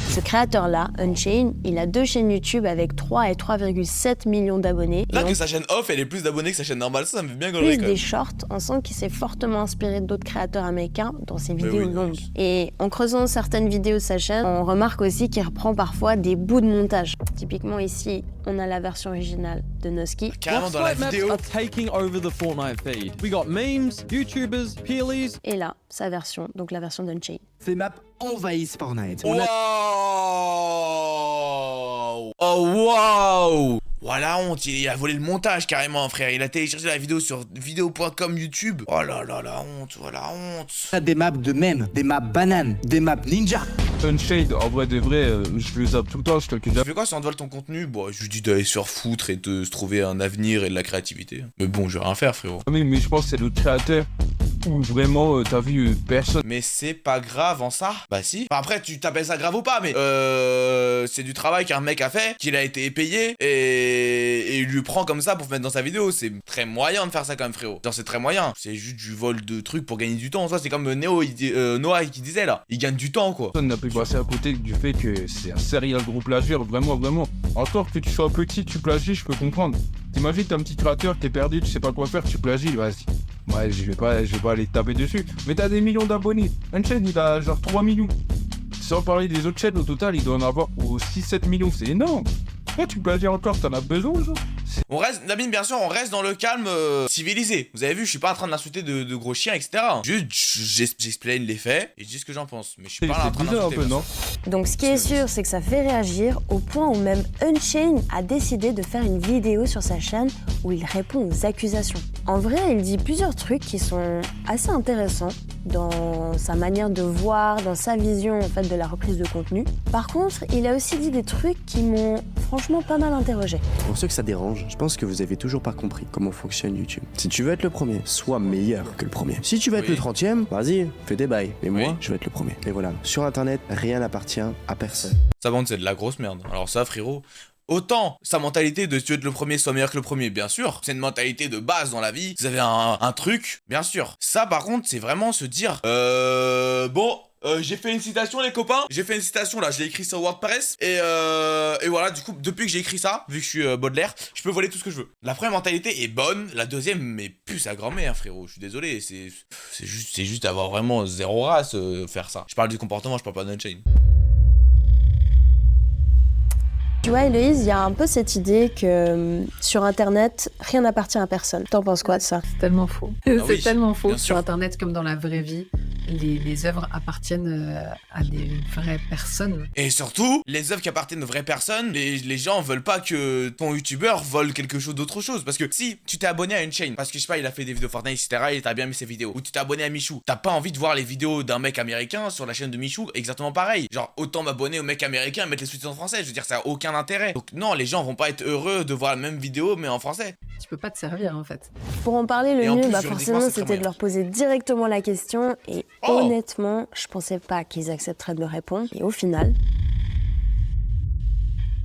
Ce créateur-là, Unchained, il a 2 chaînes YouTube avec 3 et 3,7 millions d'abonnés. Là que sa chaîne off, elle est plus d'abonnés que sa chaîne normale, ça me fait bien Plus gaulerie quand même. des shorts, on sent qu'il s'est fortement inspiré d'autres créateurs américains dans ses vidéos longues. Et en creusant certaines vidéos de sa chaîne, on remarque aussi qu'il reprend parfois des bouts de montage. Typiquement ici, on a la version originale de Noski. Carrément dans la vidéo. Are taking over the Fortnite feed. We got memes, YouTubers, peelies. Et là, sa version, donc la version d'Unchained. Ces maps envahissent Fortnite. Wow! Oh wow! Voilà honte, il a volé le montage carrément, frère. Il a téléchargé la vidéo sur vidéo.com YouTube. Oh là là, la honte, voilà, honte. T'as des maps de mèmes, des maps bananes, des maps ninja. Unshade, en vrai de vrai, je le zappe tout le temps, je te le Tu fais quoi si on te vole ton contenu? Bon, je lui dis d'aller se refoutre et de se trouver un avenir et de la créativité. Mais bon, je vais rien faire, frérot. Mais je pense que c'est le créateur où vraiment t'as vu personne. Mais c'est pas grave en ça? Bah si. Enfin, après, tu t'appelles ça grave ou pas, mais c'est du travail qu'un mec a fait, qu'il a été payé et il lui prend comme ça pour mettre dans sa vidéo. C'est très moyen de faire ça quand même, frérot. Genre, c'est très moyen. C'est juste du vol de trucs pour gagner du temps. Ça, c'est comme Noah qui disait là. Il gagne du temps, quoi. Personne n'a pu passer à côté du fait que c'est un serial gros plagieur, vraiment. Encore que tu sois petit, tu plagies, je peux comprendre. T'imagines, t'es un petit créateur, t'es perdu, tu sais pas quoi faire, tu plagies, vas-y. Ouais, je vais pas aller te taper dessus. Mais t'as des millions d'abonnés. Une chaîne, il a genre 3 millions. Sans parler des autres chaînes, au total, il doit en avoir 6-7 millions. C'est énorme. Pourquoi tu plagies encore? T'en as besoin, genre? On reste, Namine, bien sûr, on reste dans le calme civilisé. Vous avez vu, je suis pas en train d'insulter de gros chiens, etc. Juste, j'explaine les faits et je dis ce que j'en pense. Mais je suis pas là en train d'insulter. Donc ce qui est sûr, c'est que ça fait réagir au point où même Unchained a décidé de faire une vidéo sur sa chaîne où il répond aux accusations. En vrai, il dit plusieurs trucs qui sont assez intéressants dans sa manière de voir, dans sa vision en fait de la reprise de contenu. Par contre, il a aussi dit des trucs qui m'ont franchement pas mal interrogé. Pour ceux que ça dérange, je pense que vous avez toujours pas compris comment fonctionne YouTube. Si tu veux être le premier, sois meilleur que le premier. Si tu veux être le 30e, vas-y, fais des bails. Mais moi, je veux être le premier. Et voilà, sur internet, rien n'appartient à personne. Sa bande, c'est de la grosse merde. Alors ça, frérot, autant sa mentalité de si tu veux être le premier, sois meilleur que le premier, bien sûr. C'est une mentalité de base dans la vie. Vous avez un truc, bien sûr. Ça, par contre, c'est vraiment se dire, j'ai fait une citation, les copains. J'ai fait une citation là, je l'ai écrit sur WordPress. Et voilà, du coup, depuis que j'ai écrit ça, vu que je suis Baudelaire, je peux voler tout ce que je veux. La première mentalité est bonne, la deuxième, mais plus à grand-mère, frérot. Je suis désolé, c'est juste avoir vraiment zéro race faire ça. Je parle du comportement, je parle pas d'Unchained. Tu vois, Héloïse, il y a un peu cette idée que sur Internet, rien n'appartient à personne. T'en penses quoi de ça? C'est tellement faux. C'est tellement faux. Sur Internet comme dans la vraie vie, les œuvres appartiennent à des vraies personnes. Et surtout, les œuvres qui appartiennent aux vraies personnes, les gens veulent pas que ton youtubeur vole quelque chose d'autre chose. Parce que si tu t'es abonné à une chaîne, parce que je sais pas, il a fait des vidéos Fortnite, etc., et t'as bien mis ses vidéos, ou tu t'es abonné à Michou, t'as pas envie de voir les vidéos d'un mec américain sur la chaîne de Michou exactement pareil. Genre, autant m'abonner au mec américain et mettre les sous-titres en français. Je veux dire, ça a aucun intérêt. Donc non, les gens vont pas être heureux de voir la même vidéo mais en français. Tu peux pas te servir en fait. Pour en parler le mieux, forcément, c'était de moyen. leur poser directement la question et honnêtement, je pensais pas qu'ils accepteraient de me répondre. Et au final...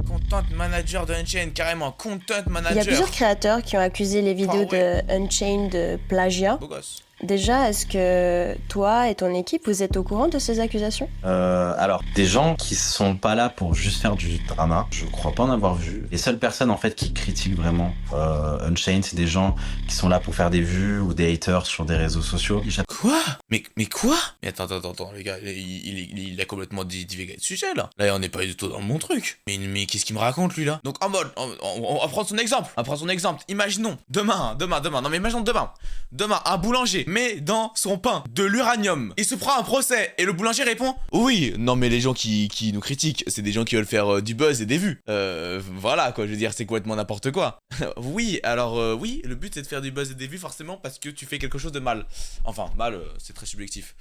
Content manager de Unchained, carrément, content manager. Il y a plusieurs créateurs qui ont accusé les vidéos de Unchained de plagiat. Beau gosse. Déjà, est-ce que toi et ton équipe, vous êtes au courant de ces accusations? Alors, des gens qui sont pas là pour juste faire du drama, je crois pas en avoir vu. Les seules personnes en fait qui critiquent vraiment Unchained, c'est des gens qui sont là pour faire des vues ou des haters sur des réseaux sociaux. Quoi? Mais quoi? Mais attends, les gars, il a complètement divagué de sujet là. Là, on n'est pas du tout dans le bon truc. Mais qu'est-ce qu'il me raconte lui là? Donc en mode, on va prendre son exemple. Imaginons, demain, non mais imaginons demain, un boulanger met dans son pain de l'uranium. Il se prend un procès et le boulanger répond oui, non mais les gens qui nous critiquent, c'est des gens qui veulent faire du buzz et des vues. Voilà quoi, je veux dire, c'est complètement n'importe quoi. Oui, alors oui, le but c'est de faire du buzz et des vues forcément parce que tu fais quelque chose de mal. Enfin, mal, c'est très subjectif.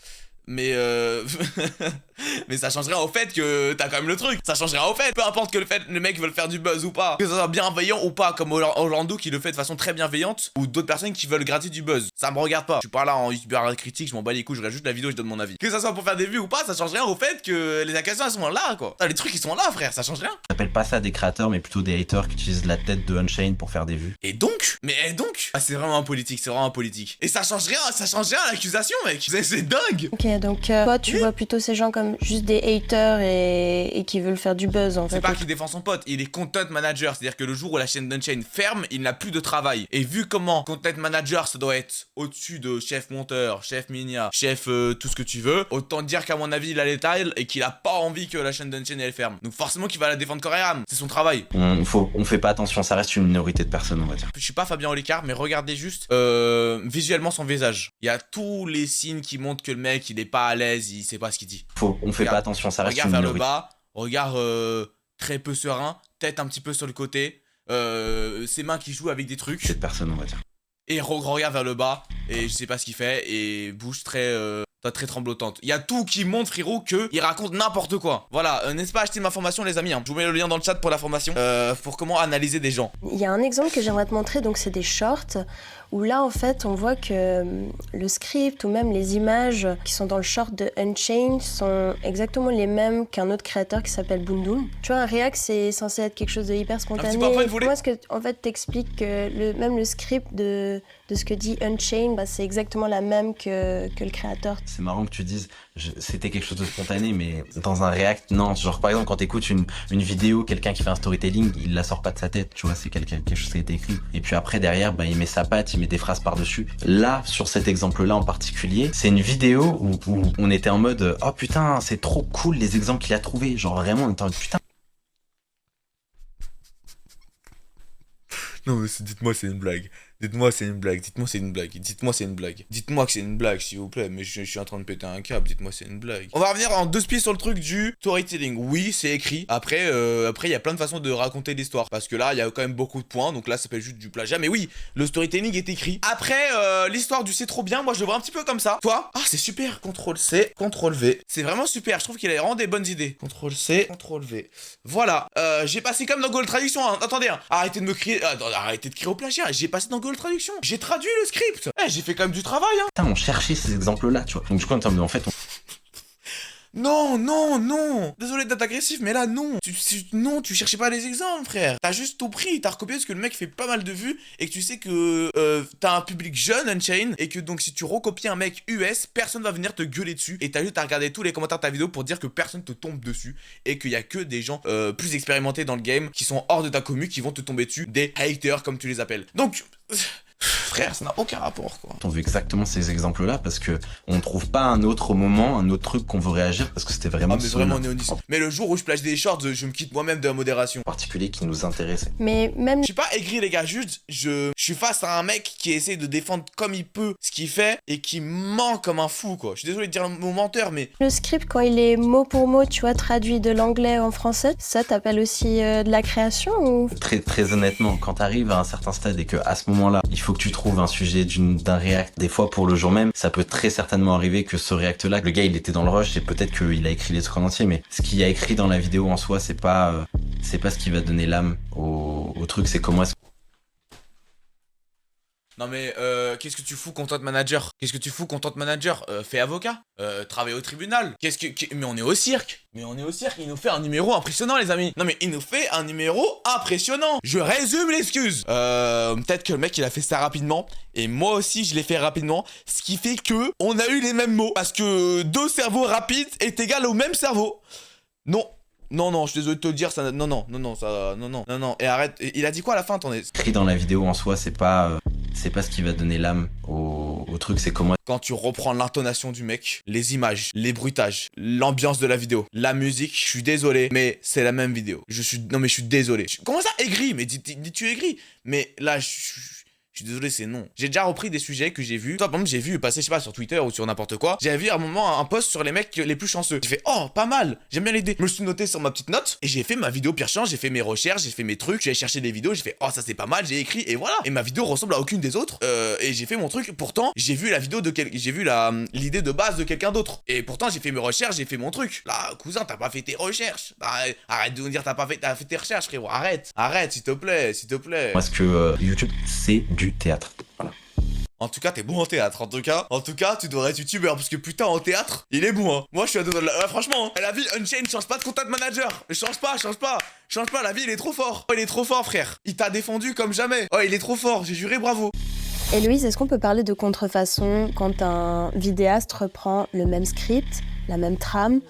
Mais mais ça changerait au fait que t'as quand même le truc. Ça changerait au fait, peu importe que le mec veut faire du buzz ou pas, que ça soit bienveillant ou pas, comme Orlando qui le fait de façon très bienveillante, ou d'autres personnes qui veulent gratter du buzz. Ça me regarde pas. Je suis pas là en youtubeur critique, je m'en bats les couilles, je regarde juste la vidéo, je donne mon avis. Que ça soit pour faire des vues ou pas, ça change rien au fait que les accusations elles sont là quoi. Les trucs ils sont là frère, ça change rien. J'appelle pas ça des créateurs, mais plutôt des haters qui utilisent la tête de Unchained pour faire des vues. Et donc ah, c'est vraiment politique. Et ça change rien à l'accusation mec. C'est dingue. Ok, donc toi tu vois plutôt ces gens comme juste des haters et qui veulent faire du buzz en fait. C'est pas qu'il défend son pote, il est content manager, c'est-à-dire que le jour où la chaîne d'Unchained ferme, il n'a plus de travail. Et vu comment content manager ça doit être au-dessus de chef monteur, chef minia, chef tout ce que tu veux, autant dire qu'à mon avis il a les tailles et qu'il a pas envie que la chaîne d'Unchained elle ferme. Donc forcément qu'il va la défendre corps et âme, c'est son travail. On fait pas attention, ça reste une minorité de personnes on va dire. Je suis pas Fabien Olicard, mais regardez juste visuellement son visage. Il y a tous les signes qui montrent que le mec il est pas à l'aise, il sait pas ce qu'il dit. On fait pas attention, ça reste une minorité. minorité. Regarde vers le bas, regard très peu serein, tête un petit peu sur le côté, ses mains qui jouent avec des trucs. Cette personne on va dire. Et regarde vers le bas, et je sais pas ce qu'il fait, et bouge très tremblotante. Il y a tout qui montre, frérot, qu'il raconte n'importe quoi. Voilà, n'est-ce pas acheter ma formation, les amis hein. Je vous mets le lien dans le chat pour la formation, pour comment analyser des gens. Il y a un exemple que j'aimerais te montrer, donc c'est des shorts, où là en fait on voit que le script ou même les images qui sont dans le short de Unchained sont exactement les mêmes qu'un autre créateur qui s'appelle Boondoom. Tu vois, un react c'est censé être quelque chose de hyper spontané. Comment est-ce que en fait t'expliques que même le script de ce que dit Unchained, bah, c'est exactement la même que le créateur. C'est marrant que tu dises c'était quelque chose de spontané, mais dans un react, non. Genre par exemple quand t'écoutes une vidéo, quelqu'un qui fait un storytelling, il la sort pas de sa tête, tu vois, c'est quelque chose qui a été écrit. Et puis après derrière, bah, il met sa patte, il met des phrases par-dessus. Là, sur cet exemple-là en particulier, c'est une vidéo où on était en mode oh putain, c'est trop cool les exemples qu'il a trouvés. Genre vraiment, on était en mode putain. Non, mais dites-moi c'est une blague. Dites-moi c'est une blague. Dites-moi c'est une blague. Dites-moi c'est une blague. Dites-moi que c'est une blague, s'il vous plaît. Mais je suis en train de péter un câble. Dites-moi c'est une blague. On va revenir en deux pieds sur le truc du storytelling. Oui, c'est écrit. Après, il y a plein de façons de raconter l'histoire. Parce que là, il y a quand même beaucoup de points. Donc là, ça s'appelle juste du plagiat. Mais oui, le storytelling est écrit. Après, l'histoire du c'est trop bien. Moi, je le vois un petit peu comme ça. Toi, ah, c'est super. CTRL-C, CTRL-V. C'est vraiment super. Je trouve qu'il a vraiment des bonnes idées. CTRL-C, CTRL-V. Voilà. J'ai passé comme dans Google Traduction. Hein. Attendez, hein. Arrêtez de me crier. Arrêtez de crier au plagiat. J'ai passé dans Google Traduction. J'ai traduit le script. J'ai fait quand même du travail. Hein. Putain, on cherchait ces exemples-là, tu vois. Donc du coup, en fait, Non. Désolé d'être agressif, mais là, non. Tu cherchais pas les exemples, frère. T'as juste tout pris. T'as recopié parce que le mec fait pas mal de vues et que tu sais que t'as un public jeune, Unchained, et que donc si tu recopies un mec US, personne va venir te gueuler dessus. Et t'as juste à regarder tous les commentaires de ta vidéo pour dire que personne te tombe dessus et qu'il y a que des gens plus expérimentés dans le game qui sont hors de ta commu qui vont te tomber dessus. Des haters, comme tu les appelles. Donc... Frère, ça n'a aucun rapport, quoi. On veut exactement ces exemples-là parce que on trouve pas un autre moment, un autre truc qu'on veut réagir parce que c'était vraiment. Ah, mais vraiment néonisme. Mais le jour où je plagie des shorts, je me quitte moi-même de la modération. Particulier qui nous intéressait. Mais même. Je suis pas aigri, les gars, juste je suis face à un mec qui essaie de défendre comme il peut ce qu'il fait et qui ment comme un fou, quoi. Je suis désolé de dire le mot menteur, mais. Le script, quand il est mot pour mot, tu vois, traduit de l'anglais en français, ça t'appelle aussi de la création ou. Très honnêtement, quand t'arrives à un certain stade et que à ce moment-là, il faut que tu trouves un sujet d'un react, des fois pour le jour même, ça peut très certainement arriver que ce react-là, le gars il était dans le rush et peut-être qu'il a écrit les trucs en entier, mais ce qu'il a écrit dans la vidéo en soi, c'est pas ce qui va donner l'âme au truc, c'est comment est-ce. Non mais qu'est-ce que tu fous content manager? Qu'est-ce que tu fous content manager? Fais avocat, travaille au tribunal. Mais on est au cirque. Il nous fait un numéro impressionnant, les amis. Non mais il nous fait un numéro impressionnant. Je résume l'excuse. Peut-être que le mec il a fait ça rapidement et moi aussi je l'ai fait rapidement, ce qui fait que on a eu les mêmes mots parce que deux cerveaux rapides est égal au même cerveau. Non, je suis désolé de te le dire, ça... Non, et arrête, il a dit quoi à la fin, attendez? Écrit dans la vidéo en soi, c'est pas ce qui va donner l'âme au truc, c'est comment... Quand tu reprends l'intonation du mec, les images, les bruitages, l'ambiance de la vidéo, la musique, je suis désolé, mais c'est la même vidéo. Je suis désolé. Comment ça, aigri? Mais dis-tu aigri? Mais là, je suis désolé, c'est non. J'ai déjà repris des sujets que j'ai vus. Toi, par exemple, j'ai vu passer, je sais pas, sur Twitter ou sur n'importe quoi. J'avais vu à un moment un post sur les mecs les plus chanceux. J'ai fait, oh, pas mal. J'aime bien l'idée. Je me suis noté sur ma petite note et j'ai fait ma vidéo pire chance. J'ai fait mes recherches, j'ai fait mes trucs. J'ai cherché des vidéos. J'ai fait, oh, ça c'est pas mal. J'ai écrit et voilà. Et ma vidéo ressemble à aucune des autres. Et j'ai fait mon truc. Pourtant, j'ai vu la vidéo j'ai vu l'idée de base de quelqu'un d'autre. Et pourtant, j'ai fait mes recherches, j'ai fait mon truc. Là, cousin, t'as pas fait tes recherches. Arrête de nous dire t'as fait tes recherches, frérot. Arrête, s'il te plaît. Parce que YouTube, c'est du théâtre. Voilà. En tout cas, t'es bon en théâtre. En tout cas, tu devrais être youtubeur parce que putain, en théâtre, il est bon. Hein. Moi, je suis à deux doigts de franchement, la vie Unchained change pas de content manager. Change pas. La vie, il est trop fort. Oh, il est trop fort, frère. Il t'a défendu comme jamais. Oh, il est trop fort. J'ai juré, bravo. Et Louise, est-ce qu'on peut parler de contrefaçon quand un vidéaste reprend le même script, la même trame,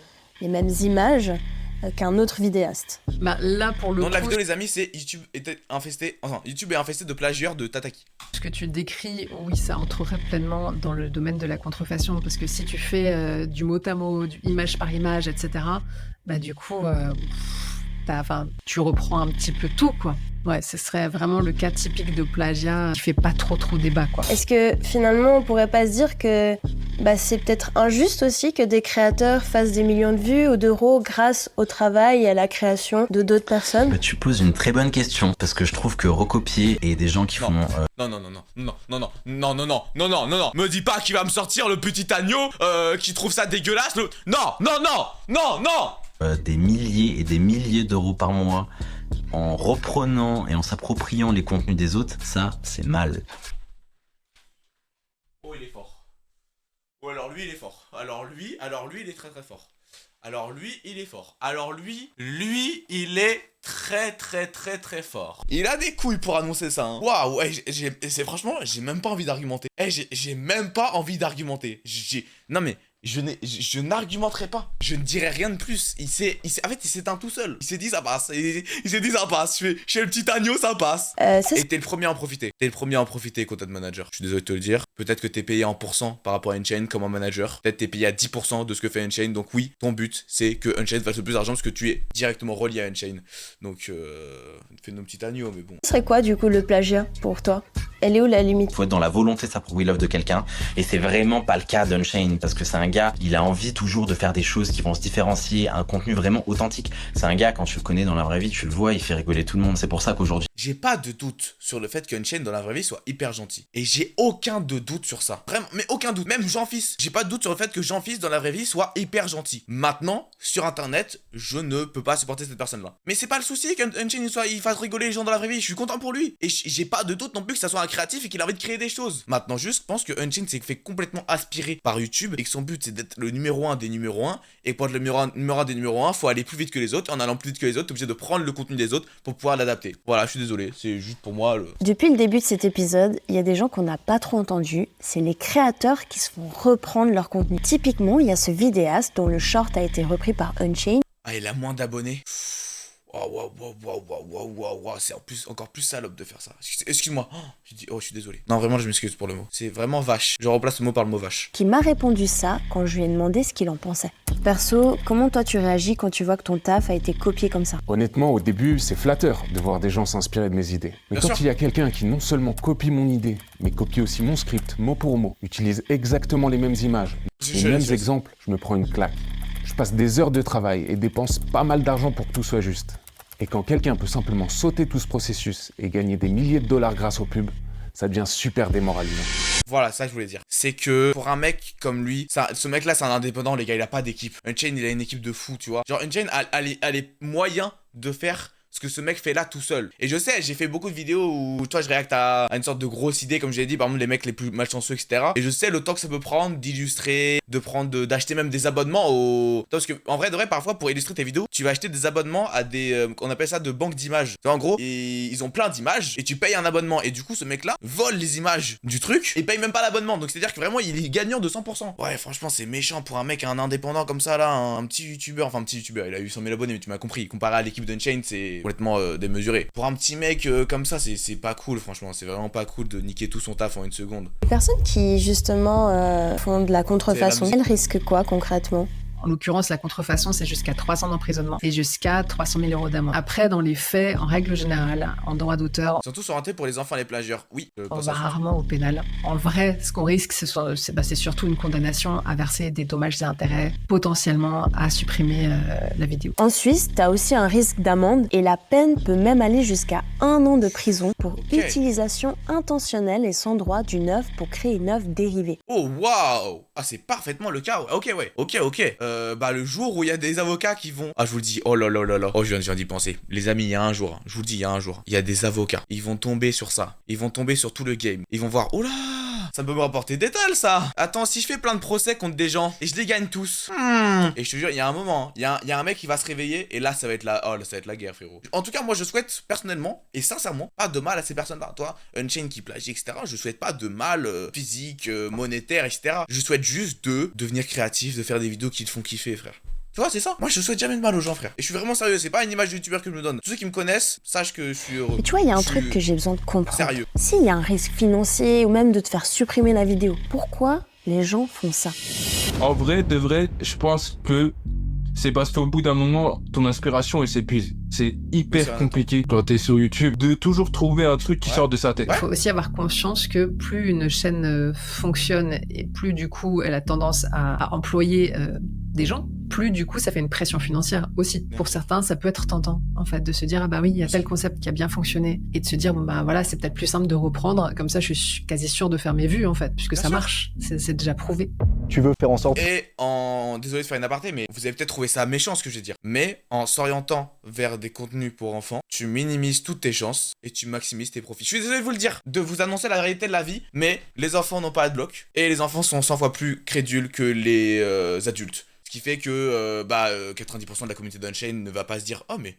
les mêmes images qu'un autre vidéaste? Bah là pour le nom coup, de la vidéo, les amis, c'est YouTube est infesté de plagieurs de Tataki. Ce que tu décris, oui, ça entrerait pleinement dans le domaine de la contrefaçon, parce que si tu fais du mot à mot, du image par image, etc., bah du coup, tu reprends un petit peu tout, quoi. Ouais, ce serait vraiment le cas typique de plagiat qui fait pas trop débat, quoi. Est-ce que finalement on pourrait pas se dire que c'est peut-être injuste aussi que des créateurs fassent des millions de vues ou d'euros grâce au travail et à la création de d'autres personnes? Tu poses une très bonne question parce que je trouve que recopier et des gens qui font... Non, me dis pas qu'il va me sortir le petit agneau qui trouve ça dégueulasse. Non. Des milliers et des milliers d'euros par mois en reprenant et en s'appropriant les contenus des autres, ça, c'est mal. Oh, il est fort. Oh, alors lui, il est fort. Alors lui, il est très fort. Alors lui, il est fort. Alors lui, il est très fort. Il a des couilles pour annoncer ça. Hein. Waouh, franchement, j'ai même pas envie d'argumenter. J'ai même pas envie d'argumenter. Non mais, je n'argumenterai pas. Je ne dirai rien de plus. En fait, il s'éteint tout seul. Il s'est dit ça passe. Il s'est dit ça passe. Je fais le petit agneau, ça passe. Et t'es le premier à en profiter. T'es le premier à en profiter, content manager. Je suis désolé de te le dire. Peut-être que t'es payé en pourcent par rapport à Unchained comme un manager. Peut-être t'es payé à 10% de ce que fait Unchained. Donc oui, ton but, c'est que Unchained fasse le plus d'argent parce que tu es directement relié à Unchained. Donc, fais nos petits agneaux, mais bon. Ce serait quoi, du coup, le plagiat pour toi? Elle est où la limite? Faut être dans la volonté de s'approprier l'œuvre de quelqu'un. Et c'est vraiment pas le cas d'Unchained, parce que c'est un gars, il a envie toujours de faire des choses qui vont se différencier, un contenu vraiment authentique. C'est un gars, quand tu le connais dans la vraie vie, tu le vois, il fait rigoler tout le monde. C'est pour ça qu'aujourd'hui... J'ai pas de doute sur le fait qu'Unchained dans la vraie vie soit hyper gentil. Et j'ai aucun de doute sur ça. Vraiment, mais aucun doute. Même Jean-Fils. J'ai pas de doute sur le fait que Jean-Fils dans la vraie vie soit hyper gentil. Maintenant, sur internet, je ne peux pas supporter cette personne-là. Mais c'est pas le souci qu'Unchained il fasse rigoler les gens dans la vraie vie. Je suis content pour lui. Et j'ai pas de doute non plus que ça soit un créatif et qu'il a envie de créer des choses. Maintenant, juste, je pense que Unchained s'est fait complètement aspirer par YouTube et que son but c'est d'être le numéro 1 des numéros 1. Et pour être le numéro 1 des numéros 1, faut aller plus vite que les autres. En allant plus vite que les autres, t'es obligé de prendre le contenu des autres pour pouvoir l'adapter. Voilà, je suis désolé. C'est juste pour moi. Depuis le début de cet épisode, il y a des gens qu'on n'a pas trop entendus. C'est les créateurs qui se font reprendre leur contenu. Typiquement, il y a ce vidéaste dont le short a été repris par Unchained. Ah, il a moins d'abonnés. Waouh, c'est encore plus salope de faire ça. Excuse-moi. Je suis désolé. Non, vraiment, je m'excuse pour le mot. C'est vraiment vache. Je remplace le mot par le mot vache. Qui m'a répondu ça quand je lui ai demandé ce qu'il en pensait. Perso, comment toi tu réagis quand tu vois que ton taf a été copié comme ça? Honnêtement, au début, c'est flatteur de voir des gens s'inspirer de mes idées. Mais Bien quand sûr. il y a quelqu'un qui non seulement copie mon idée, mais copie aussi mon script, mot pour mot, utilise exactement les mêmes images, les mêmes exemples, je me prends une claque. Je passe des heures de travail et dépense pas mal d'argent pour que tout soit juste. Et quand quelqu'un peut simplement sauter tout ce processus et gagner des milliers de dollars grâce aux pubs, ça devient super démoralisant. Voilà, ça que je voulais dire. C'est que pour un mec comme lui, ce mec-là, c'est un indépendant, les gars, il a pas d'équipe. Unchained, il a une équipe de fous, tu vois. Genre, Unchained a les moyens de faire ce que ce mec fait là tout seul. Et je sais, j'ai fait beaucoup de vidéos où, toi, je réacte à une sorte de grosse idée, comme j'ai dit, par exemple, les mecs les plus malchanceux, etc. Et je sais le temps que ça peut prendre d'illustrer, d'acheter même des abonnements aux... Parce que, en vrai, de vrai, parfois, pour illustrer tes vidéos, tu vas acheter des abonnements à des... on appelle ça de banques d'images. En gros, ils ont plein d'images et tu payes un abonnement. Et du coup, ce mec-là vole les images du truc et paye même pas l'abonnement. Donc, c'est-à-dire que vraiment, il est gagnant de 100%. Ouais, franchement, c'est méchant pour un mec, un indépendant comme ça, là, un petit youtubeur. Enfin, un petit youtubeur, il a eu 100 000 abonnés, mais tu m'as compris. Comparé à l'équipe d'Unchained, c'est complètement démesuré. Pour un petit mec comme ça, c'est pas cool, franchement. C'est vraiment pas cool de niquer tout son taf en une seconde. Les personnes qui, justement, font de la contrefaçon, elles risquent quoi concrètement? En l'occurrence, la contrefaçon, c'est jusqu'à 3 ans d'emprisonnement et jusqu'à 300 000 € d'amende. Après, dans les faits, en règle générale, en droit d'auteur, Surtout orienté pour les enfants et les plagieurs. Oui. on va rarement au pénal. En vrai, ce qu'on risque, c'est surtout une condamnation à verser des dommages et intérêts, potentiellement à supprimer la vidéo. En Suisse, t'as aussi un risque d'amende et la peine peut même aller jusqu'à 1 an de prison pour utilisation intentionnelle et sans droit d'une œuvre pour créer une œuvre dérivée. Oh waouh! Ah, c'est parfaitement le cas. Ok, ouais. Ok. Bah, le jour où il y a des avocats qui vont... Ah, je vous le dis. Oh là là là là. Oh, je viens d'y penser. Les amis, il y a un jour. Je vous le dis, il y a un jour. Il y a des avocats. Ils vont tomber sur ça. Ils vont tomber sur tout le game. Ils vont voir... Oh là! Ça peut me rapporter des tales, ça. Attends, si je fais plein de procès contre des gens et je les gagne tous. Et je te jure, il y a un moment, il y a un mec qui va se réveiller et là, ça va être la... Oh, là, ça va être la guerre, frérot. En tout cas, moi, je souhaite personnellement et sincèrement pas de mal à ces personnes-là. Toi, Unchained qui plagie, etc. Je souhaite pas de mal physique, monétaire, etc. Je souhaite juste de devenir créatif, de faire des vidéos qui te font kiffer, frère. Tu vois, c'est ça. Moi, je souhaite jamais de mal aux gens, frère. Et je suis vraiment sérieux. C'est pas une image de youtubeur que je me donne. Tous ceux qui me connaissent sachent que je suis heureux. Et tu vois, il y a un truc que j'ai besoin de comprendre. Sérieux. S'il y a un risque financier ou même de te faire supprimer la vidéo, pourquoi les gens font ça? En vrai, de vrai, je pense que c'est parce qu'au bout d'un moment, ton inspiration, elle s'épuise. C'est hyper compliqué quand t'es sur YouTube de toujours trouver un truc qui sort de sa tête. Il faut aussi avoir conscience que plus une chaîne fonctionne et plus du coup elle a tendance à employer des gens, plus du coup ça fait une pression financière aussi. Pour certains, ça peut être tentant en fait de se dire ah bah oui, il y a tel concept qui a bien fonctionné et de se dire bon bah voilà, c'est peut-être plus simple de reprendre, comme ça je suis quasi sûr de faire mes vues en fait, puisque ça marche, c'est déjà prouvé. Tu veux faire en sorte... Désolé de faire une aparté, mais vous avez peut-être trouvé ça méchant ce que je vais dire, mais en s'orientant vers des contenus pour enfants, tu minimises toutes tes chances et tu maximises tes profits. Je suis désolé de vous le dire, de vous annoncer la réalité de la vie, mais les enfants n'ont pas de bloc et les enfants sont 100 fois plus crédules que les adultes. Ce Ce qui fait que 90% de la communauté d'Unchained ne va pas se dire oh mais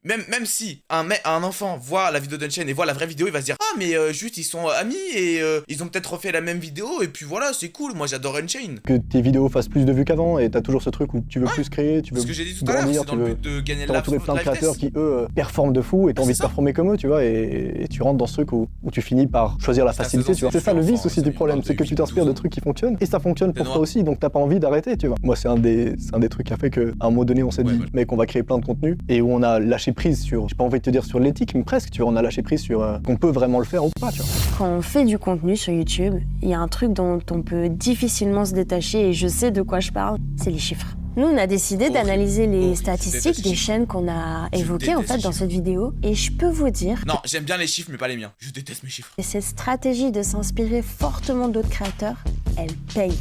même si un enfant voit la vidéo d'Unchained et voit la vraie vidéo, il va se dire ah mais juste ils sont amis et ils ont peut-être refait la même vidéo et puis voilà c'est cool, moi j'adore Unchained. Que tes vidéos fassent plus de vues qu'avant et t'as toujours ce truc où tu veux plus créer, tu veux ce que j'ai dit tout à l'heure, grandir, c'est dans le but de gagner de t'as entouré plein de créateurs qui eux performent de fou et t'as envie de performer comme eux, tu vois, et tu rentres dans ce truc où tu finis par choisir la facilité, tu vois. C'est ça le vice aussi du problème, c'est que tu t'inspires de trucs qui fonctionnent et ça fonctionne pour toi aussi, donc t'as pas envie d'arrêter, tu vois. Moi c'est un des trucs qui a fait qu'à un moment donné on s'est dit mec on va créer plein de contenu et où on a lâché prise sur, j'ai pas envie de te dire sur l'éthique mais presque, tu vois, on a lâché prise sur qu'on peut vraiment le faire ou pas, tu vois. Quand on fait du contenu sur YouTube, il y a un truc dont on peut difficilement se détacher et je sais de quoi je parle, c'est les chiffres. Nous, on a décidé d'analyser les statistiques des chaînes qu'on a évoquées en fait dans cette vidéo et je peux vous dire... Non, j'aime bien les chiffres mais pas les miens. Je déteste mes chiffres. Et cette stratégie de s'inspirer fortement d'autres créateurs, elle paye.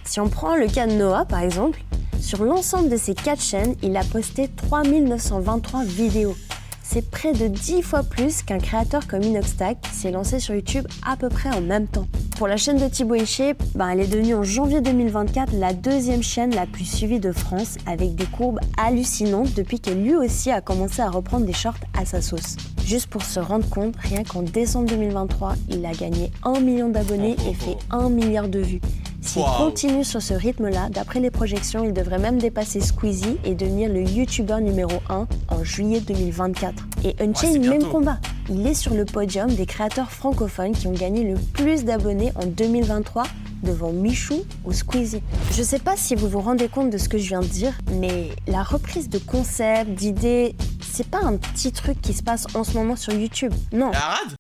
Si on prend le cas de Noah par exemple, sur l'ensemble de ses 4 chaînes, il a posté 3923 vidéos. C'est près de 10 fois plus qu'un créateur comme Inoxtag qui s'est lancé sur YouTube à peu près en même temps. Pour la chaîne de Thibaut Hiché, elle est devenue en janvier 2024 la 2e chaîne la plus suivie de France avec des courbes hallucinantes depuis que lui aussi a commencé à reprendre des shorts à sa sauce. Juste pour se rendre compte, rien qu'en décembre 2023, il a gagné 1 million d'abonnés et fait 1 milliard de vues. S'il continue sur ce rythme-là, d'après les projections, il devrait même dépasser Squeezie et devenir le YouTuber numéro 1 en juillet 2024. Et Unchained, même combat. Il est sur le podium des créateurs francophones qui ont gagné le plus d'abonnés en 2023 devant Michou ou Squeezie. Je sais pas si vous vous rendez compte de ce que je viens de dire, mais la reprise de concepts, d'idées, c'est pas un petit truc qui se passe en ce moment sur YouTube. Non.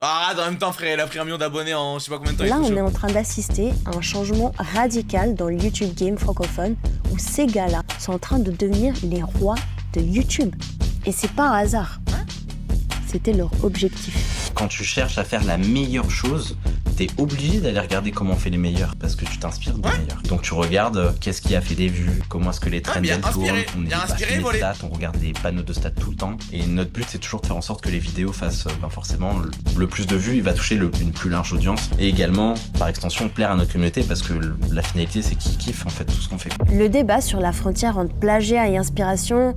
Arrête, en même temps frère, il a pris 1 million d'abonnés en je sais pas combien de temps. Là, on est en train d'assister à un changement radical dans le YouTube game francophone où ces gars-là sont en train de devenir les rois de YouTube. Et c'est pas un hasard. C'était leur objectif. Quand tu cherches à faire la meilleure chose, t'es obligé d'aller regarder comment on fait les meilleurs parce que tu t'inspires des meilleurs. Donc tu regardes qu'est-ce qui a fait des vues, comment est-ce que les trends tournent, on dépasse les stats, on regarde les panneaux de stats tout le temps. Et notre but c'est toujours de faire en sorte que les vidéos fassent forcément le plus de vues, il va toucher une plus large audience et également par extension plaire à notre communauté parce que la finalité c'est qu'ils kiffent en fait tout ce qu'on fait. Le débat sur la frontière entre plagiat et inspiration,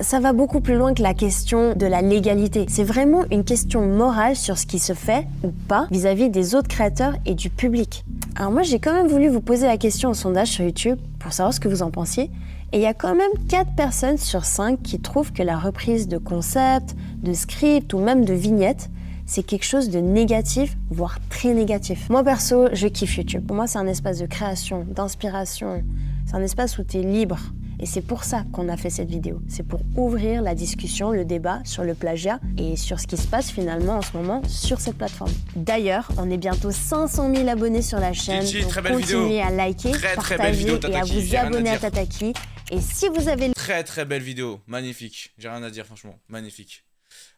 ça va beaucoup plus loin que la question de la légalité. C'est vraiment une question morale sur ce qui se fait ou pas vis-à-vis des autres créateurs et du public. Alors moi j'ai quand même voulu vous poser la question au sondage sur YouTube pour savoir ce que vous en pensiez et il y a quand même 4 personnes sur 5 qui trouvent que la reprise de concepts, de scripts ou même de vignettes c'est quelque chose de négatif, voire très négatif. Moi perso, je kiffe YouTube. Pour moi c'est un espace de création, d'inspiration, c'est un espace où tu es libre. Et c'est pour ça qu'on a fait cette vidéo. C'est pour ouvrir la discussion, le débat sur le plagiat et sur ce qui se passe finalement en ce moment sur cette plateforme. D'ailleurs, on est bientôt 500 000 abonnés sur la chaîne. Donc continuez à liker, partager et à vous abonner à Tataki. Et si vous avez... Très belle vidéo, magnifique. J'ai rien à dire franchement, magnifique.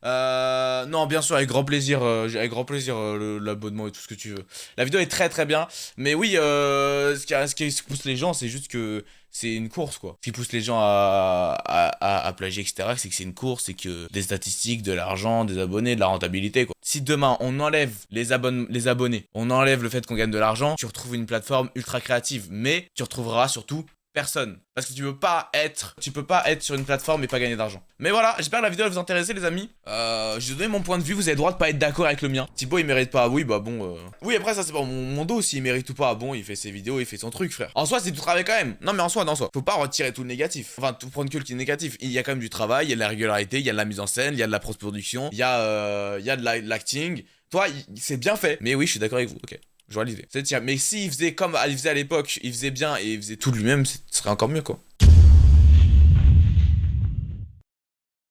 Non, bien sûr, avec grand plaisir, l'abonnement et tout ce que tu veux. La vidéo est très bien, mais oui, ce qui pousse les gens, c'est juste que c'est une course quoi. Ce qui pousse les gens à plagier, etc., c'est que c'est une course, c'est que des statistiques, de l'argent, des abonnés, de la rentabilité quoi. Si demain on enlève les abonnés, on enlève le fait qu'on gagne de l'argent, tu retrouves une plateforme ultra créative, mais tu retrouveras surtout personne. Parce que tu peux pas être sur une plateforme et pas gagner d'argent. Mais voilà, j'espère que la vidéo va vous intéresser les amis. J'ai donné mon point de vue, vous avez le droit de pas être d'accord avec le mien. Thibaut il mérite pas, oui bah bon. Oui après ça c'est pas mon dos s'il mérite ou pas, bon il fait ses vidéos, il fait son truc frère. En soi c'est du travail quand même. Non mais en soi. Faut pas retirer tout le négatif. Enfin tout prendre que le qui est négatif. Il y a quand même du travail, il y a de la régularité, il y a de la mise en scène, il y a de la post-production, il y a de l'acting. Toi c'est bien fait. Mais oui je suis d'accord avec vous, ok. Je vois l'idée. Mais s'il faisait comme il faisait à l'époque, il faisait bien et il faisait tout lui-même, ce serait encore mieux quoi.